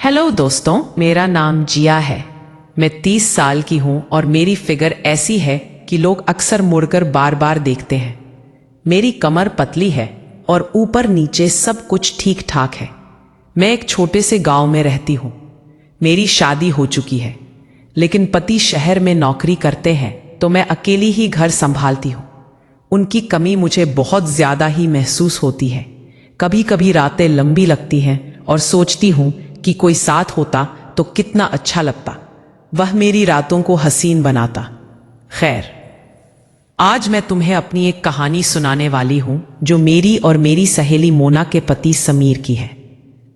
Hello दोस्तों, मेरा नाम जिया है। मैं 30 साल की हूं और मेरी फिगर ऐसी है कि लोग अक्सर मुड़कर बार बार देखते हैं। मेरी कमर पतली है और ऊपर नीचे सब कुछ ठीक ठाक है। मैं एक छोटे से गांव में रहती हूं। मेरी शादी हो चुकी है, लेकिन पति शहर में नौकरी करते हैं तो मैं अकेली ही घर संभालती हूं। उनकी कमी मुझे बहुत ज्यादा ही महसूस होती है। कभी कभी रातें लंबी लगती हैं और सोचती हूं कि कोई साथ होता तो कितना अच्छा लगता। वह मेरी रातों को हसीन बनाता। खैर, आज मैं तुम्हें अपनी एक कहानी सुनाने वाली हूं जो मेरी और मेरी सहेली मोना के पति समीर की है।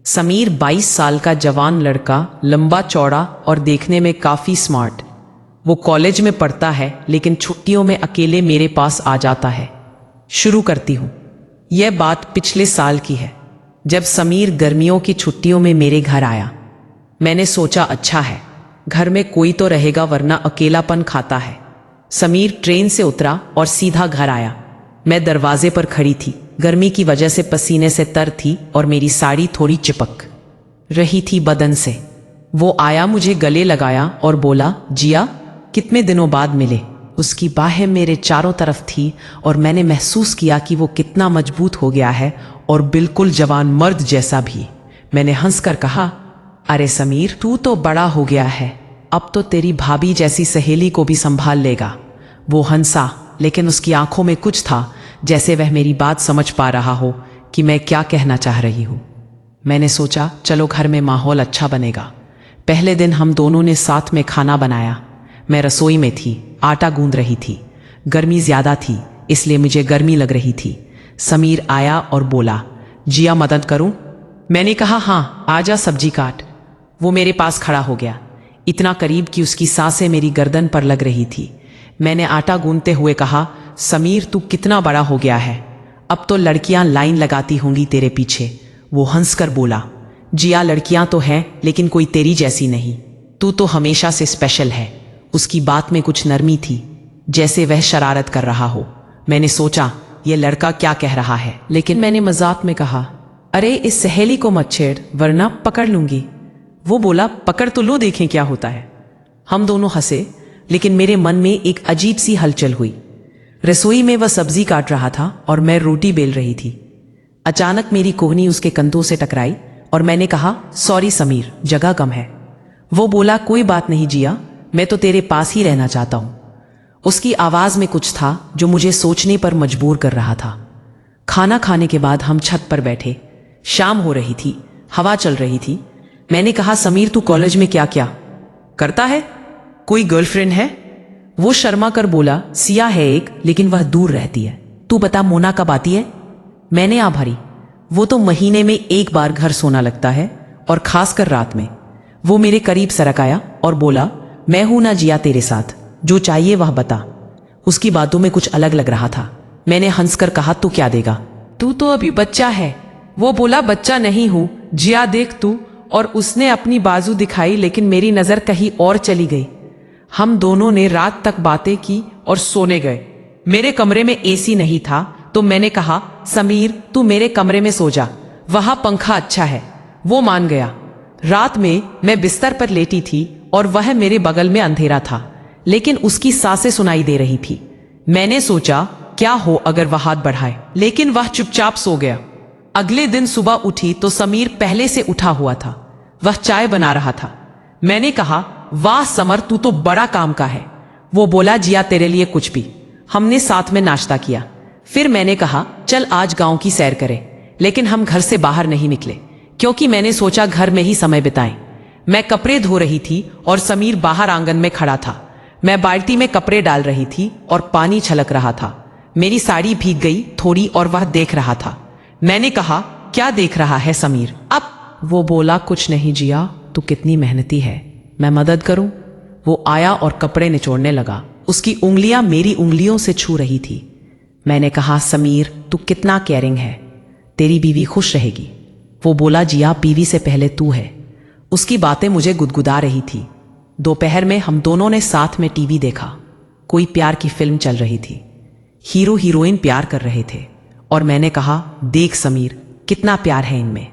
समीर 22 साल का जवान लड़का, लंबा चौड़ा और देखने में काफी स्मार्ट। वो कॉलेज में पढ़ता है, लेकिन छुट्टियों में अकेले मेरे पास आ जाता है। शुरू करती हूं। यह बात पिछले साल की है, जब समीर गर्मियों की छुट्टियों में मेरे घर आया। मैंने सोचा अच्छा है, घर में कोई तो रहेगा, वरना अकेलापन खाता है। समीर ट्रेन से उतरा और सीधा घर आया। मैं दरवाजे पर खड़ी थी, गर्मी की वजह से पसीने से तर थी और मेरी साड़ी थोड़ी चिपक रही थी बदन से। वो आया, मुझे गले लगाया और बोला, जिया, कितने दिनों बाद मिले। उसकी बाहें मेरे चारों तरफ थी और मैंने महसूस किया कि वो कितना मजबूत हो गया है और बिल्कुल जवान मर्द जैसा भी। मैंने हंसकर कहा, अरे समीर, तू तो बड़ा हो गया है, अब तो तेरी भाभी जैसी सहेली को भी संभाल लेगा। वो हंसा, लेकिन उसकी आंखों में कुछ था, जैसे वह मेरी बात समझ पा रहा हो कि मैं क्या कहना चाह रही हूं। मैंने सोचा चलो घर में माहौल अच्छा बनेगा। पहले दिन हम दोनों ने साथ में खाना बनाया। मैं रसोई में थी, आटा गूंद रही थी। गर्मी ज्यादा थी, इसलिए मुझे गर्मी लग रही थी। समीर आया और बोला, जिया, मदद करूं? मैंने कहा, हाँ, आजा, सब्जी काट। वो मेरे पास खड़ा हो गया, इतना करीब कि उसकी सांसें मेरी गर्दन पर लग रही थी। मैंने आटा गूंदते हुए कहा, समीर, तू कितना बड़ा हो गया है, अब तो लड़कियां लाइन लगाती होंगी तेरे पीछे। वो हंसकर बोला, जिया, लड़कियां तो हैं, लेकिन कोई तेरी जैसी नहीं। तू तो हमेशा से स्पेशल है। उसकी बात में कुछ नरमी थी, जैसे वह शरारत कर रहा हो। मैंने सोचा यह लड़का क्या कह रहा है, लेकिन मैंने मजाक में कहा, अरे इस सहेली को मत छेड़, वरना पकड़ लूंगी। वो बोला, पकड़ तो लो, देखें क्या होता है। हम दोनों हंसे, लेकिन मेरे मन में एक अजीब सी हलचल हुई। रसोई में वह सब्जी काट रहा था और मैं रोटी बेल रही थी। अचानक मेरी कोहनी उसके कंधों से टकराई और मैंने कहा, सॉरी समीर, जगह कम है। वो बोला, कोई बात नहीं जिया, मैं तो तेरे पास ही रहना चाहता हूं। उसकी आवाज में कुछ था जो मुझे सोचने पर मजबूर कर रहा था। खाना खाने के बाद हम छत पर बैठे। शाम हो रही थी, हवा चल रही थी। मैंने कहा, समीर, तू कॉलेज में क्या क्या करता है? कोई गर्लफ्रेंड है? वो शर्मा कर बोला, सिया है एक, लेकिन वह दूर रहती है। तू बता, मोना कब आती है? मैंने आभारी, वो तो महीने में एक बार घर सोना लगता है, और खासकर रात में। वो मेरे करीब सरक आया और बोला, मैं हूं ना जिया तेरे साथ, जो चाहिए वह बता। उसकी बातों में कुछ अलग लग रहा था। मैंने हंसकर कहा, तू क्या देगा? तू तो अभी बच्चा है। वो बोला, बच्चा नहीं हूं जिया, देख तू। और उसने अपनी बाजू दिखाई, लेकिन मेरी नजर कहीं और चली गई। हम दोनों ने रात तक बातें की और सोने गए। मेरे कमरे में एसी नहीं था, तो मैंने कहा, समीर, तू मेरे कमरे में सो जा, वहां पंखा अच्छा है। वो मान गया। रात में मैं बिस्तर पर लेटी थी और वह मेरे बगल में अंधेरा था, लेकिन उसकी सांसें सुनाई दे रही थी। मैंने सोचा क्या हो अगर वह हाथ बढ़ाए, लेकिन वह चुपचाप सो गया। अगले दिन सुबह उठी तो समीर पहले से उठा हुआ था। वह चाय बना रहा था। मैंने कहा, वाह समर, तू तो बड़ा काम का है। वो बोला, जिया, तेरे लिए कुछ भी। हमने साथ में नाश्ता किया। फिर मैंने कहा, चल आज गांव की सैर करें। लेकिन हम घर से बाहर नहीं निकले, क्योंकि मैंने सोचा घर में ही समय बिताएं। मैं कपड़े धो रही थी और समीर बाहर आंगन में खड़ा था। मैं बाल्टी में कपड़े डाल रही थी और पानी छलक रहा था। मेरी साड़ी भीग गई थोड़ी और वह देख रहा था। मैंने कहा, क्या देख रहा है समीर? अब वो बोला, कुछ नहीं जिया, तू कितनी मेहनती है, मैं मदद करूं? वो आया और कपड़े निचोड़ने लगा। उसकी उंगलियां मेरी उंगलियों से छू रही थी। मैंने कहा, समीर, तू कितना केयरिंग है, तेरी बीवी खुश रहेगी। वो बोला, जिया, बीवी से पहले तू है। उसकी बातें मुझे गुदगुदा रही थी। दोपहर में हम दोनों ने साथ में टीवी देखा। कोई प्यार की फिल्म चल रही थी। हीरो हीरोइन प्यार कर रहे थे और मैंने कहा, देख समीर, कितना प्यार है इनमें।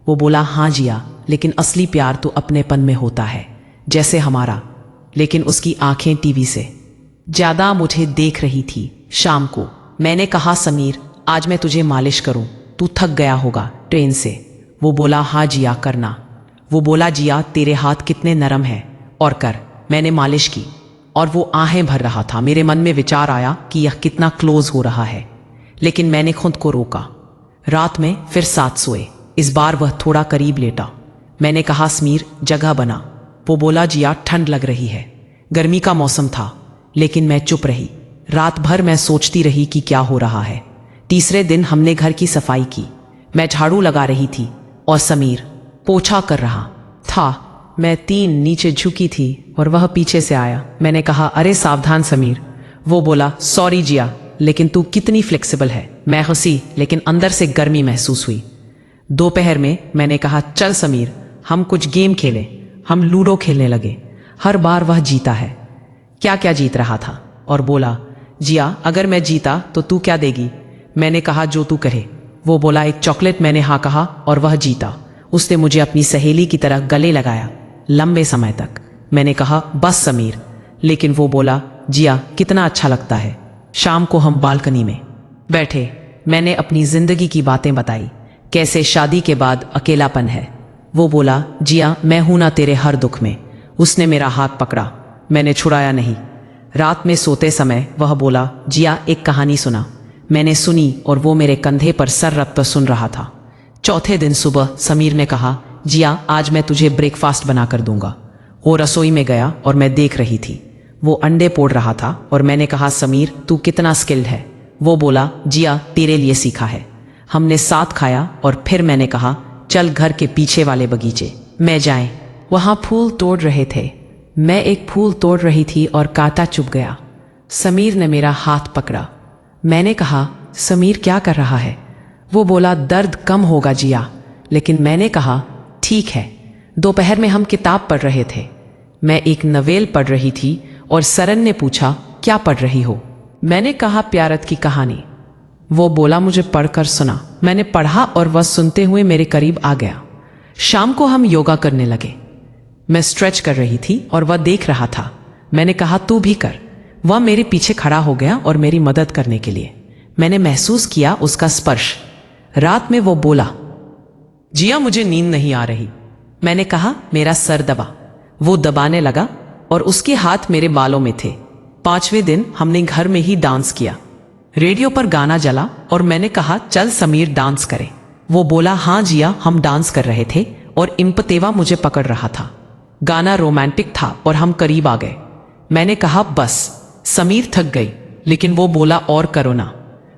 वो बोला, हाँ जिया, लेकिन असली प्यार तो अपनेपन में होता है, जैसे हमारा। लेकिन उसकी आंखें टीवी से ज्यादा मुझे देख रही थी। शाम को मैंने कहा, समीर आज मैं तुझे मालिश करूं, तू थक गया होगा ट्रेन से। वो बोला, हाँ जिया करना। वो बोला, जिया तेरे हाथ कितने नरम हैं, और कर। मैंने मालिश की और वो आहें भर रहा था। मेरे मन में विचार आया कि यह कितना क्लोज हो रहा है, लेकिन मैंने खुद को रोका। रात में फिर साथ सोए। इस बार वह थोड़ा करीब लेटा। मैंने कहा, समीर जगह बना। वो बोला, जिया ठंड लग रही है। गर्मी का मौसम था, लेकिन मैं चुप रही। रात भर मैं सोचती रही कि क्या हो रहा है। तीसरे दिन हमने घर की सफाई की। मैं झाड़ू लगा रही थी और समीर पोछा कर रहा था। मैं 3 नीचे झुकी थी और वह पीछे से आया। मैंने कहा, अरे सावधान समीर। वो बोला, सॉरी जिया, लेकिन तू कितनी फ्लेक्सिबल है। मैं हंसी, लेकिन अंदर से गर्मी महसूस हुई। दोपहर में मैंने कहा, चल समीर हम कुछ गेम खेलें। हम लूडो खेलने लगे। हर बार वह जीता है। क्या क्या जीत रहा था, और बोला, जिया अगर मैं जीता तो तू क्या देगी। मैंने कहा, जो तू कहे। वो बोला, एक चॉकलेट। मैंने हाँ कहा और वह जीता। उसने मुझे अपनी सहेली की तरह गले लगाया लंबे समय तक। मैंने कहा, बस समीर। लेकिन वो बोला, जिया कितना अच्छा लगता है। शाम को हम बालकनी में बैठे। मैंने अपनी जिंदगी की बातें बताई, कैसे शादी के बाद अकेलापन है। वो बोला, जिया मैं हूं ना तेरे हर दुख में। उसने मेरा हाथ पकड़ा, मैंने छुड़ाया नहीं। रात में सोते समय वह बोला, जिया एक कहानी सुना। मैंने सुनी और वो मेरे कंधे पर सर रख कर सुन रहा था। चौथे दिन सुबह समीर ने कहा, जिया आज मैं तुझे ब्रेकफास्ट बना कर दूंगा। वो रसोई में गया और मैं देख रही थी। वो अंडे पोड़ रहा था और मैंने कहा, समीर तू कितना स्किल्ड है। वो बोला, जिया तेरे लिए सीखा है। हमने साथ खाया और फिर मैंने कहा, चल घर के पीछे वाले बगीचे में जाएं। वहां फूल तोड़ रहे थे। मैं एक फूल तोड़ रही थी और कांटा चुभ गया। समीर ने मेरा हाथ पकड़ा। मैंने कहा, समीर क्या कर रहा है। वो बोला, दर्द कम होगा जिया। लेकिन मैंने कहा, ठीक है। दोपहर में हम किताब पढ़ रहे थे। मैं एक नवेल पढ़ रही थी और सरन ने पूछा, क्या पढ़ रही हो। मैंने कहा, प्यारत की कहानी। वो बोला, मुझे पढ़कर सुना। मैंने पढ़ा और वह सुनते हुए मेरे करीब आ गया। शाम को हम योगा करने लगे। मैं स्ट्रेच कर रही थी और वह देख रहा था। मैंने कहा, तू भी कर। वह मेरे पीछे खड़ा हो गया और मेरी मदद करने के लिए। मैंने महसूस किया उसका स्पर्श। रात में वो बोला, जिया मुझे नींद नहीं आ रही। मैंने कहा, मेरा सर दबा। वो दबाने लगा और उसके हाथ मेरे बालों में थे। 5वें दिन हमने घर में ही डांस किया। रेडियो पर गाना चला और मैंने कहा, चल समीर डांस करें। वो बोला, हाँ जिया। हम डांस कर रहे थे और इम्पतेवा मुझे पकड़ रहा था। गाना रोमांटिक था और हम करीब आ गए। मैंने कहा, बस। समीर थक गई, लेकिन वो बोला, और करो ना।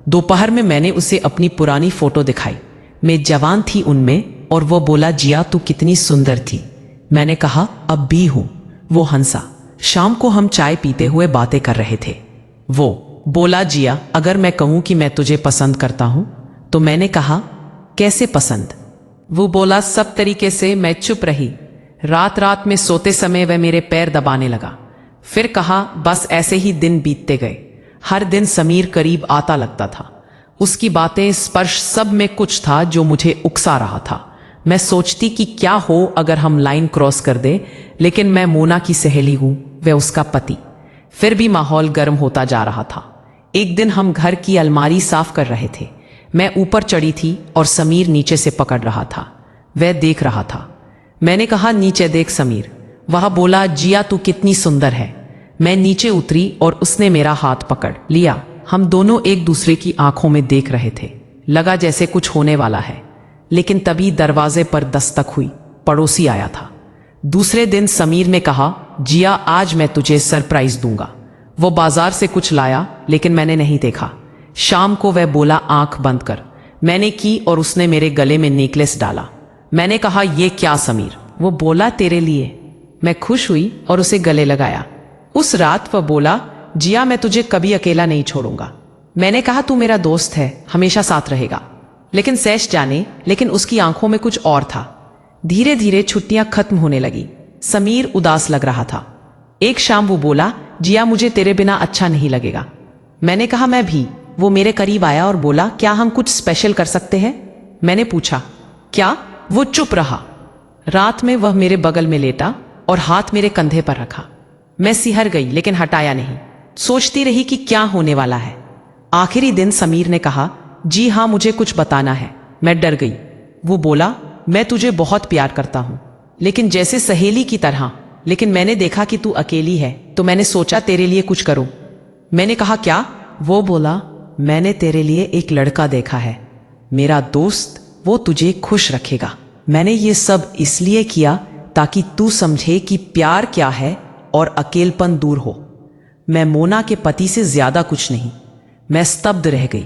दोपहर में मैंने उसे अपनी पुरानी फोटो दिखाई। मैं जवान थी उनमें और वो बोला, जिया तू कितनी सुंदर थी। मैंने कहा, अब भी हूं। वो हंसा। शाम को हम चाय पीते हुए बातें कर रहे थे। वो बोला, जिया अगर मैं कहूं कि मैं तुझे पसंद करता हूं तो। मैंने कहा, कैसे पसंद। वो बोला, सब तरीके से। मैं चुप रही। रात रात में सोते समय वह मेरे पैर दबाने लगा। फिर कहा, बस ऐसे ही दिन बीतते गए। हर दिन समीर करीब आता लगता था। उसकी बातें, स्पर्श, सब में कुछ था जो मुझे उकसा रहा था। मैं सोचती कि क्या हो अगर हम लाइन क्रॉस कर दे, लेकिन मैं मोना की सहेली हूं, वह उसका पति। फिर भी माहौल गर्म होता जा रहा था। एक दिन हम घर की अलमारी साफ कर रहे थे। मैं ऊपर चढ़ी थी और समीर नीचे से पकड़ रहा था। वह देख रहा था। मैंने कहा, नीचे देख समीर। वह बोला, जिया तू कितनी सुंदर है। मैं नीचे उतरी और उसने मेरा हाथ पकड़ लिया। हम दोनों एक दूसरे की आंखों में देख रहे थे। लगा जैसे कुछ होने वाला है। लेकिन तभी दरवाजे पर दस्तक हुई। पड़ोसी आया था। दूसरे दिन समीर ने कहा, जिया आज मैं तुझे सरप्राइज दूंगा। वो बाजार से कुछ लाया, लेकिन मैंने नहीं देखा। शाम को वह बोला, आंख बंद कर। मैंने की और उसने मेरे गले में नेकलेस डाला। मैंने कहा, ये क्या समीर। वो बोला, तेरे लिए। मैं खुश हुई और उसे गले लगाया। उस रात वह बोला, जिया मैं तुझे कभी अकेला नहीं छोड़ूंगा। मैंने कहा, तू मेरा दोस्त है, हमेशा साथ रहेगा। लेकिन सैश जाने, लेकिन उसकी आंखों में कुछ और था। धीरे धीरे छुट्टियां खत्म होने लगी। समीर उदास लग रहा था। एक शाम वो बोला, जिया मुझे तेरे बिना अच्छा नहीं लगेगा। मैंने कहा, मैं भी। वो मेरे करीब आया और बोला, क्या हम कुछ स्पेशल कर सकते हैं। मैंने पूछा, क्या। वो चुप रहा। रात में वह मेरे बगल में लेटा और हाथ मेरे कंधे पर रखा। मैं सिहर गई लेकिन हटाया नहीं। सोचती रही कि क्या होने वाला है। आखिरी दिन समीर ने कहा, जी हाँ, मुझे कुछ बताना है। मैं डर गई। वो बोला, मैं तुझे बहुत प्यार करता हूं, लेकिन जैसे सहेली की तरह। लेकिन मैंने देखा कि तू अकेली है, तो मैंने सोचा तेरे लिए कुछ करूं। मैंने कहा, क्या? वो बोला, मैंने तेरे लिए एक लड़का देखा है, मेरा दोस्त, वो तुझे खुश रखेगा। मैंने ये सब इसलिए किया ताकि तू समझे कि प्यार क्या है और अकेलपन दूर हो। मैं मोना के पति से ज्यादा कुछ नहीं। मैं स्तब्ध रह गई।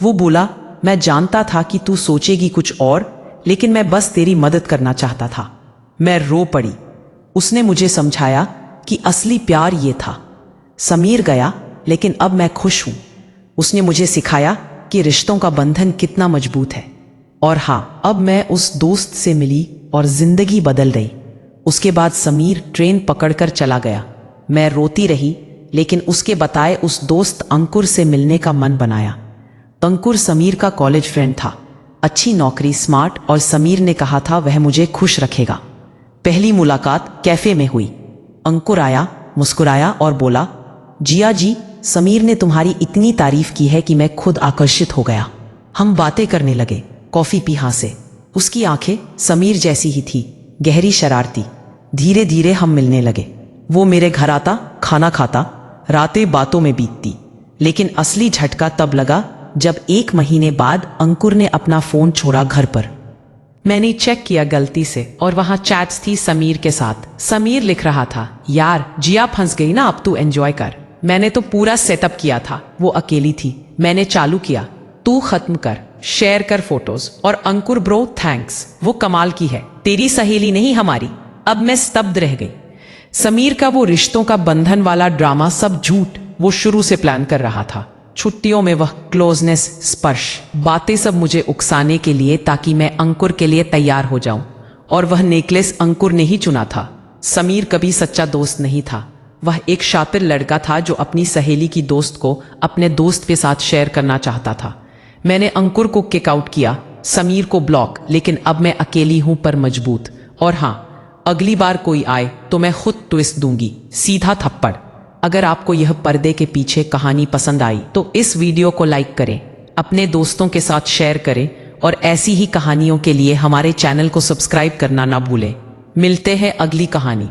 वो बोला, मैं जानता था कि तू सोचेगी कुछ और, लेकिन मैं बस तेरी मदद करना चाहता था। मैं रो पड़ी। उसने मुझे समझाया कि असली प्यार ये था। समीर गया, लेकिन अब मैं खुश हूं। उसने मुझे सिखाया कि रिश्तों का बंधन कितना मजबूत है। और हाँ, अब मैं उस दोस्त से मिली और जिंदगी बदल गई। उसके बाद समीर ट्रेन पकड़कर चला गया। मैं रोती रही, लेकिन उसके बताए उस दोस्त अंकुर से मिलने का मन बनाया। अंकुर समीर का कॉलेज फ्रेंड था, अच्छी नौकरी, स्मार्ट, और समीर ने कहा था वह मुझे खुश रखेगा। पहली मुलाकात कैफे में हुई। अंकुर आया, मुस्कुराया और बोला, जिया जी, समीर ने तुम्हारी इतनी तारीफ की है कि मैं खुद आकर्षित हो गया। हम बातें करने लगे, कॉफी पी से। उसकी आंखें समीर जैसी ही थी, गहरी, शरारती। धीरे धीरे हम मिलने लगे। वो मेरे घर आता, खाना खाता, रातें बातों में बीतती। लेकिन असली झटका तब लगा जब 1 महीने बाद अंकुर ने अपना फोन छोड़ा घर पर। मैंने चेक किया गलती से, और वहां चैट्स थी समीर के साथ। समीर लिख रहा था, यार जिया फंस गई ना, अब तू एंजॉय कर। मैंने तो पूरा सेटअप किया था। वो अकेली थी। मैंने चालू किया, तू खत्म कर, शेयर कर फोटोज। और अंकुर ब्रो, थैंक्स, वो कमाल की है, तेरी सहेली नहीं हमारी। अब मैं स्तब्ध रह गई। समीर का वो रिश्तों का बंधन वाला ड्रामा सब झूठ। वो शुरू से प्लान कर रहा था। छुट्टियों में वह क्लोजनेस, स्पर्श, बातें सब मुझे उकसाने के लिए, ताकि मैं अंकुर के लिए तैयार हो जाऊं। और वह नेकलेस अंकुर ने ही चुना था। समीर कभी सच्चा दोस्त नहीं था। वह एक शातिर लड़का था जो अपनी सहेली की दोस्त को अपने दोस्त के साथ शेयर करना चाहता था। मैंने अंकुर को किक आउट किया, समीर को ब्लॉक, लेकिन अब मैं अकेली हूं पर मजबूत। और हाँ, अगली बार कोई आए तो मैं खुद ट्विस्ट दूंगी, सीधा थप्पड़। अगर आपको यह पर्दे के पीछे कहानी पसंद आई तो इस वीडियो को लाइक करें, अपने दोस्तों के साथ शेयर करें, और ऐसी ही कहानियों के लिए हमारे चैनल को सब्सक्राइब करना ना भूलें। मिलते हैं अगली कहानी।